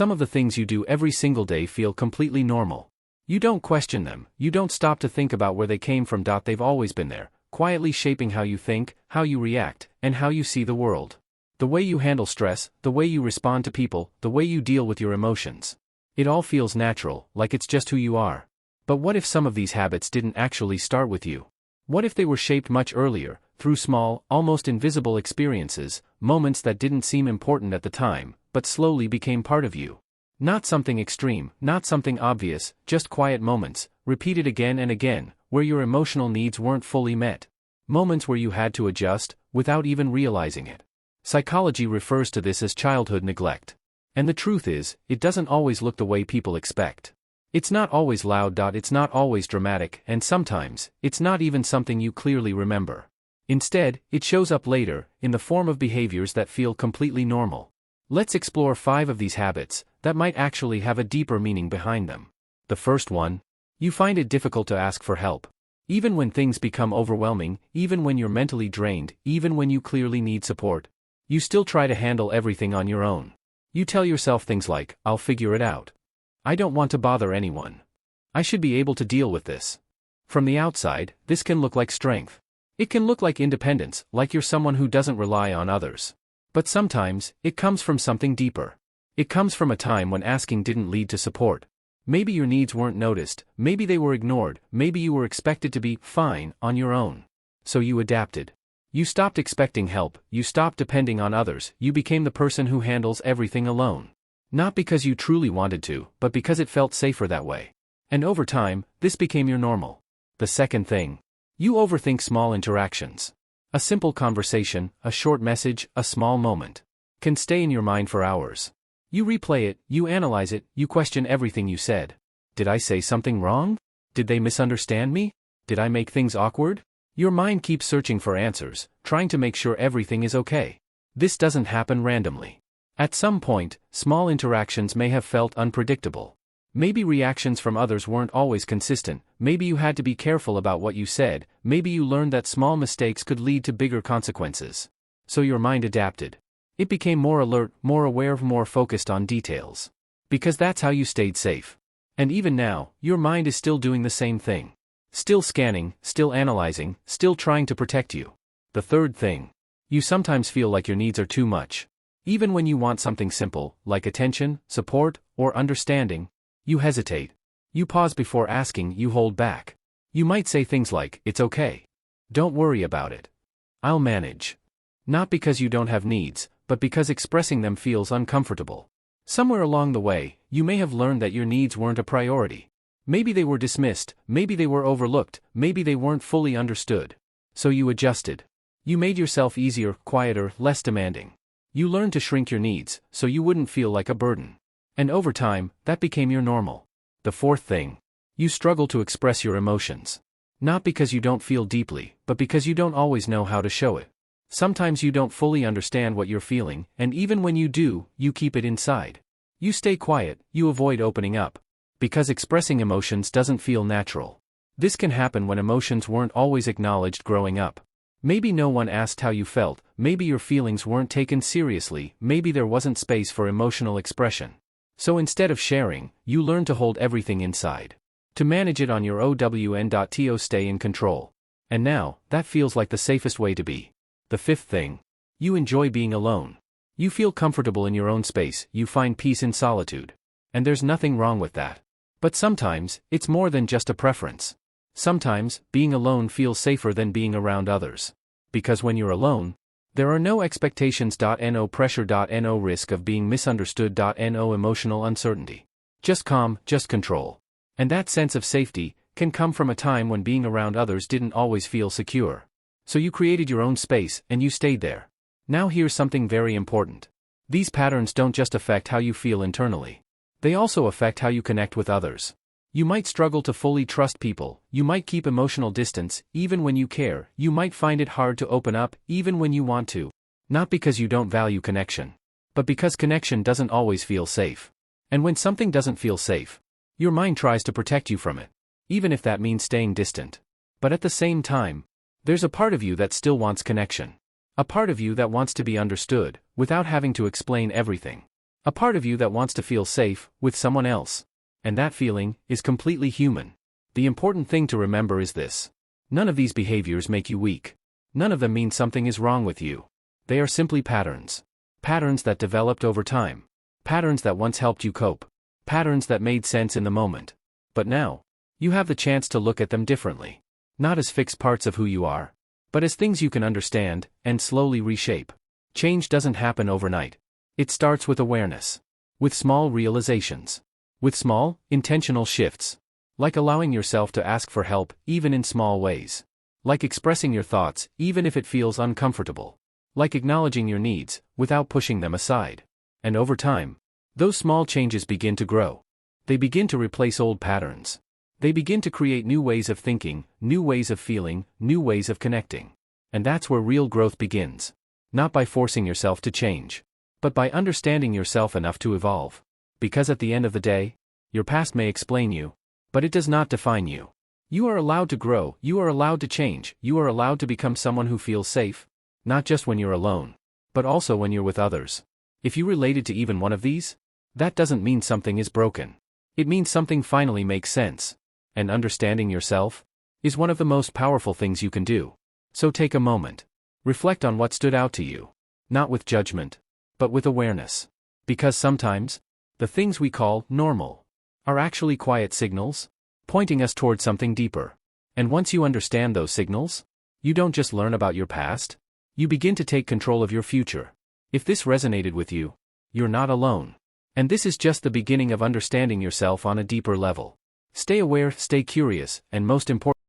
Some of the things you do every single day feel completely normal. You don't question them, you don't stop to think about where they came from. They've always been there, quietly shaping how you think, how you react, and how you see the world. The way you handle stress, the way you respond to people, the way you deal with your emotions. It all feels natural, like it's just who you are. But what if some of these habits didn't actually start with you? What if they were shaped much earlier, through small, almost invisible experiences, moments that didn't seem important at the time, but slowly became part of you? Not something extreme, not something obvious, just quiet moments, repeated again and again, where your emotional needs weren't fully met. Moments where you had to adjust, without even realizing it. Psychology refers to this as childhood neglect. And the truth is, it doesn't always look the way people expect. It's not always loud. It's not always dramatic, and sometimes, it's not even something you clearly remember. Instead, it shows up later, in the form of behaviors that feel completely normal. Let's explore 5 of these habits that might actually have a deeper meaning behind them. The first one. You find it difficult to ask for help. Even when things become overwhelming, even when you're mentally drained, even when you clearly need support, you still try to handle everything on your own. You tell yourself things like, "I'll figure it out. I don't want to bother anyone. I should be able to deal with this." From the outside, this can look like strength. It can look like independence, like you're someone who doesn't rely on others. But sometimes, it comes from something deeper. It comes from a time when asking didn't lead to support. Maybe your needs weren't noticed, maybe they were ignored, maybe you were expected to be fine on your own. So you adapted. You stopped expecting help, you stopped depending on others, you became the person who handles everything alone. Not because you truly wanted to, but because it felt safer that way. And over time, this became your normal. The second thing. You overthink small interactions. A simple conversation, a short message, a small moment, can stay in your mind for hours. You replay it, you analyze it, you question everything you said. Did I say something wrong? Did they misunderstand me? Did I make things awkward? Your mind keeps searching for answers, trying to make sure everything is okay. This doesn't happen randomly. At some point, small interactions may have felt unpredictable. Maybe reactions from others weren't always consistent, maybe you had to be careful about what you said, maybe you learned that small mistakes could lead to bigger consequences. So your mind adapted. It became more alert, more aware, more focused on details. Because that's how you stayed safe. And even now, your mind is still doing the same thing. Still scanning, still analyzing, still trying to protect you. The third thing. You sometimes feel like your needs are too much. Even when you want something simple, like attention, support, or understanding, you hesitate. You pause before asking, you hold back. You might say things like, "It's okay. Don't worry about it. I'll manage." Not because you don't have needs, but because expressing them feels uncomfortable. Somewhere along the way, you may have learned that your needs weren't a priority. Maybe they were dismissed, maybe they were overlooked, maybe they weren't fully understood. So you adjusted. You made yourself easier, quieter, less demanding. You learned to shrink your needs, so you wouldn't feel like a burden. And over time, that became your normal. The fourth thing. You struggle to express your emotions. Not because you don't feel deeply, but because you don't always know how to show it. Sometimes you don't fully understand what you're feeling, and even when you do, you keep it inside. You stay quiet, you avoid opening up. Because expressing emotions doesn't feel natural. This can happen when emotions weren't always acknowledged growing up. Maybe no one asked how you felt, maybe your feelings weren't taken seriously, maybe there wasn't space for emotional expression. So instead of sharing, you learn to hold everything inside. To manage it on your own. Stay in control. And now, that feels like the safest way to be. The fifth thing. You enjoy being alone. You feel comfortable in your own space, you find peace in solitude. And there's nothing wrong with that. But sometimes, it's more than just a preference. Sometimes, being alone feels safer than being around others. Because when you're alone, there are no expectations. No pressure. No risk of being misunderstood. No emotional uncertainty. Just calm, just control. And that sense of safety can come from a time when being around others didn't always feel secure. So you created your own space, and you stayed there. Now here's something very important. These patterns don't just affect how you feel internally. They also affect how you connect with others. You might struggle to fully trust people, you might keep emotional distance, even when you care, you might find it hard to open up, even when you want to. Not because you don't value connection, but because connection doesn't always feel safe. And when something doesn't feel safe, your mind tries to protect you from it, even if that means staying distant. But at the same time, there's a part of you that still wants connection. A part of you that wants to be understood, without having to explain everything. A part of you that wants to feel safe with someone else. And that feeling is completely human. The important thing to remember is this. None of these behaviors make you weak. None of them mean something is wrong with you. They are simply patterns. Patterns that developed over time. Patterns that once helped you cope. Patterns that made sense in the moment. But now, you have the chance to look at them differently. Not as fixed parts of who you are, but as things you can understand and slowly reshape. Change doesn't happen overnight. It starts with awareness. With small realizations. With small, intentional shifts. Like allowing yourself to ask for help, even in small ways. Like expressing your thoughts, even if it feels uncomfortable. Like acknowledging your needs, without pushing them aside. And over time, those small changes begin to grow. They begin to replace old patterns. They begin to create new ways of thinking, new ways of feeling, new ways of connecting. And that's where real growth begins. Not by forcing yourself to change, but by understanding yourself enough to evolve. Because at the end of the day, your past may explain you, but it does not define you. You are allowed to grow, you are allowed to change, you are allowed to become someone who feels safe. Not just when you're alone, but also when you're with others. If you related to even one of these, that doesn't mean something is broken. It means something finally makes sense. And understanding yourself is one of the most powerful things you can do. So take a moment. Reflect on what stood out to you. Not with judgment, but with awareness. Because sometimes, the things we call normal are actually quiet signals, pointing us toward something deeper. And once you understand those signals, you don't just learn about your past, you begin to take control of your future. If this resonated with you, you're not alone. And this is just the beginning of understanding yourself on a deeper level. Stay aware, stay curious, and most importantly,